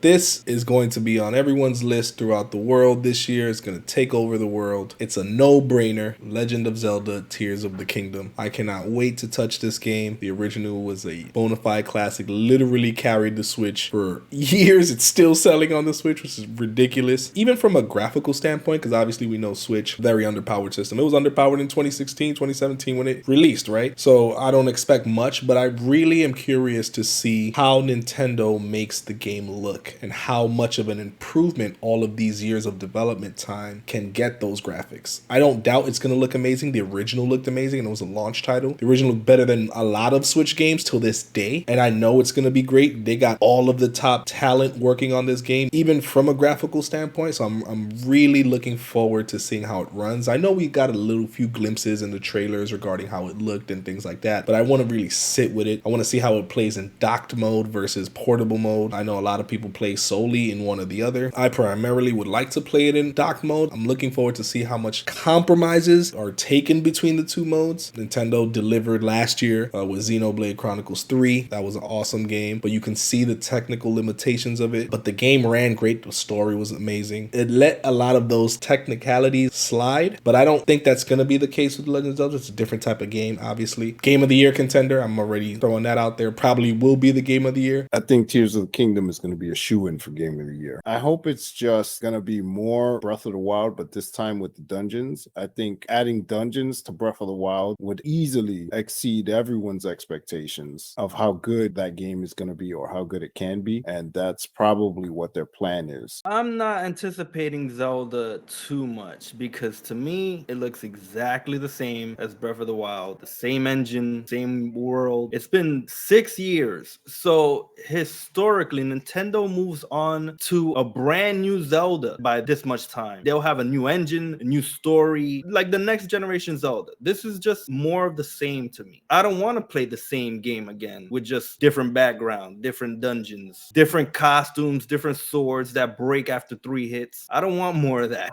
This is going to be on everyone's list throughout the world this year. It's going to take over the world. It's a no-brainer. Legend of Zelda Tears of the Kingdom. I cannot wait to touch this game. The original was a bona fide classic. Literally carried the Switch for years. It's still selling on the Switch, which is ridiculous. Even from a graphical standpoint, because obviously we know Switch, very underpowered system. It was underpowered in 2016, 2017 when it released, right? So I don't expect much, but I really am curious to see how Nintendo makes the game look and how much of an improvement all of these years of development time can get those graphics. I don't doubt it's going to look amazing. The original looked amazing and it was a launch title. The original looked better than a lot of Switch games till this day, and I know it's going to be great. They got all of the top talent working on this game, even from a graphical standpoint, so I'm really looking forward to seeing how it runs. I know we got a little few glimpses in the trailers regarding how it looked and things like that, but I want to really sit with it. I want to see how it plays in docked mode versus portable mode. I know a lot of people play solely in one or the other. I primarily would like to play it in docked mode. I'm looking forward to see how much compromises are taken between the two modes. Nintendo delivered last year with Xenoblade Chronicles 3. That was an awesome game, but you can see the technical limitations of it. But the game ran great. The story was amazing. It let a lot of those technicalities slide, but I don't think that's going to be the case with Legend of Zelda. It's a different type of game, obviously. Game of the Year contender. I'm already throwing that out there. Probably will be the Game of the Year. I think Tears of the Kingdom is going to be a shoe-in for Game of the Year. I hope it's just going to be more Breath of the Wild, but this time with the dungeons. I think adding dungeons to Breath of the Wild would easily exceed everyone's expectations of how good that game is going to be or how good it can be, and that's probably what their plan is. I'm not anticipating Zelda too much because to me, it looks exactly the same as Breath of the Wild. The same engine, same world. It's been 6 years. So historically, Nintendo moves on to a brand new Zelda by this much time. They'll have a new engine, a new story, like the next generation Zelda. This is just more of the same to me. I don't want to play the same game again with just different background, different dungeons, different costumes, different swords that break after 3 hits. I don't want more of that.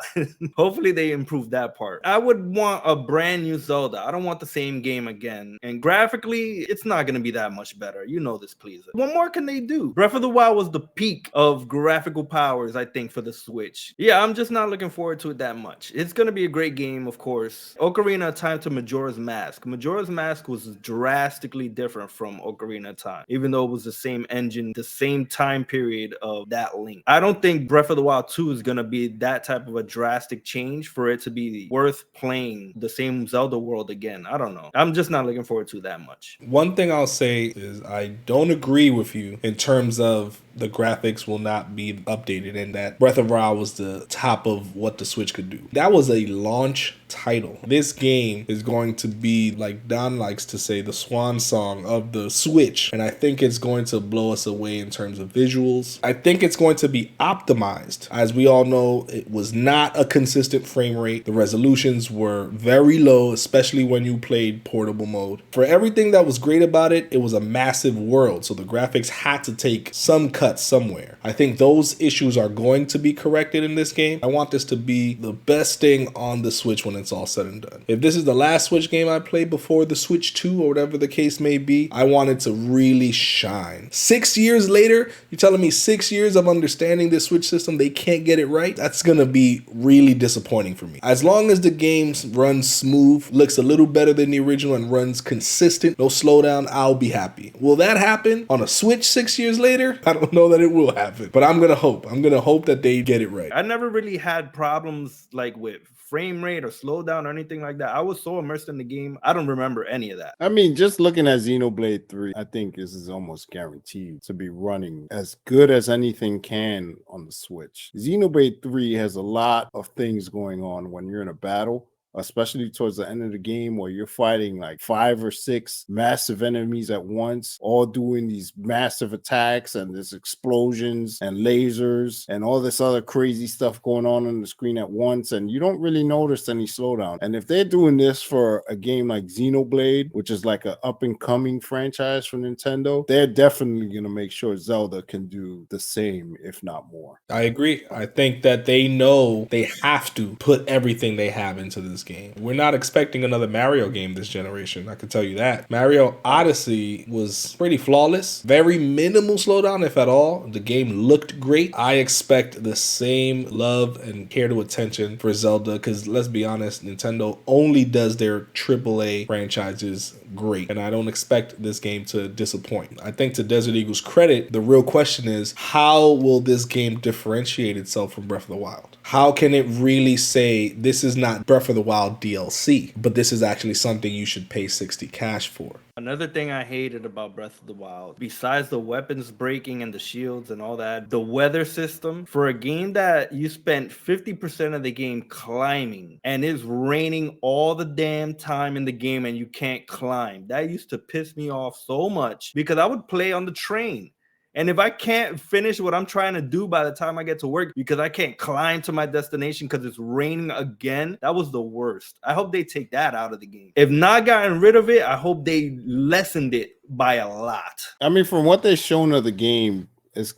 Hopefully they improve that part. I would want a brand new Zelda. I don't want the same game again. And graphically, it's not going to be that much better. You know this, please. What more can they do? Breath of the Wild was the peak of graphical powers, I think, for the Switch. Yeah, I'm just not looking forward to it that much. It's going to be a great game, of course. Ocarina of Time to Majora's Mask. Majora's Mask was drastically different from Ocarina of Time, even though it was the same engine, the same time period of that link. I don't think Breath of the Wild 2 is going to be that type of a drastic change for it to be worth playing the same Zelda world again. I don't know. I'm just not looking forward to that much. One thing I'll say is I don't agree with you in terms of the graphics will not be updated and that Breath of the Wild was the top of what the Switch could do. That was a launch title. This game is going to be, like Don likes to say, the swan song of the Switch, and I think it's going to blow us away in terms of visuals. I think it's going to be optimized. As we all know, it was not a consistent frame rate. The resolutions were very low, especially when you played portable mode. For everything that was great about it, it was a massive world, so the graphics had to take some cuts somewhere. I think those issues are going to be corrected in this game. I want this to be the best thing on the Switch when it's all said and done. If this is the last Switch game I played before the Switch 2 or whatever the case may be, I want it to really shine. 6 years later, you're telling me 6 years of understanding this Switch system, they can't get it right? That's gonna be really disappointing for me. As long as the game runs smooth, looks a little better than the original, and runs consistent, no slowdown, I'll be happy. Will that happen on a Switch 6 years later? I don't know that it will happen, but I'm gonna hope. I'm gonna hope that they get it right. I never really had problems like with frame rate or slowdown or anything like that. I was so immersed in the game, I don't remember any of that. I mean, just looking at Xenoblade 3, I think this is almost guaranteed to be running as good as anything can on the Switch. Xenoblade 3 has a lot of things going on when you're in a battle, especially towards the end of the game where you're fighting like 5 or 6 massive enemies at once, all doing these massive attacks, and there's explosions and lasers and all this other crazy stuff going on the screen at once, and you don't really notice any slowdown. And if they're doing this for a game like Xenoblade, which is like an up-and-coming franchise for Nintendo, they're definitely going to make sure Zelda can do the same, if not more. I agree. I think that they know they have to put everything they have into this game. We're not expecting another Mario game this generation, I can tell you that. Mario Odyssey was pretty flawless. Very minimal slowdown, if at all. The game looked great. I expect the same love and care to attention for Zelda, because let's be honest, Nintendo only does their AAA franchises great, and I don't expect this game to disappoint. I think to Desert Eagle's credit, the real question is, how will this game differentiate itself from Breath of the Wild? How can it really say this is not Breath of the Wild DLC, but this is actually something you should pay 60 cash for? Another thing I hated about Breath of the Wild, besides the weapons breaking and the shields and all that, the weather system. For a game that you spent 50% of the game climbing and it's raining all the damn time in the game and you can't climb, that used to piss me off so much, because I would play on the train. And if I can't finish what I'm trying to do by the time I get to work because I can't climb to my destination because it's raining again, that was the worst. I hope they take that out of the game. If not gotten rid of it, I hope they lessened it by a lot. I mean, from what they've shown of the game,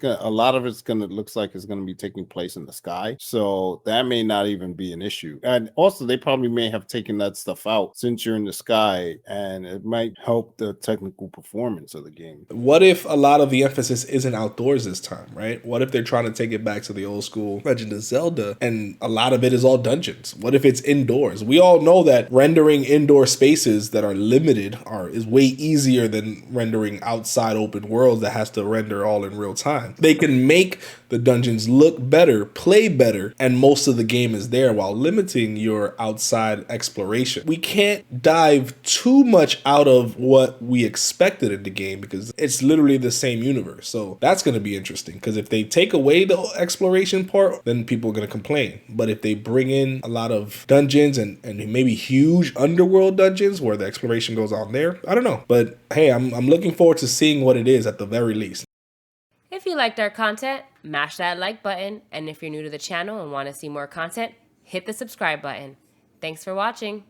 a lot of it's looks like it's gonna be taking place in the sky, so that may not even be an issue. And also, they probably may have taken that stuff out since you're in the sky, and it might help the technical performance of the game. What if a lot of the emphasis isn't outdoors this time, right? What if they're trying to take it back to the old school Legend of Zelda, and a lot of it is all dungeons? What if it's indoors? We all know that rendering indoor spaces that are limited is way easier than rendering outside open worlds that has to render all in real time. They can make the dungeons look better, play better, and most of the game is there while limiting your outside exploration. We can't dive too much out of what we expected in the game because it's literally the same universe. So that's going to be interesting, because if they take away the exploration part, then people are going to complain. But if they bring in a lot of dungeons and maybe huge underworld dungeons where the exploration goes on there, I don't know. But hey, I'm looking forward to seeing what it is at the very least. If you liked our content, mash that like button, and if you're new to the channel and want to see more content, hit the subscribe button. Thanks for watching.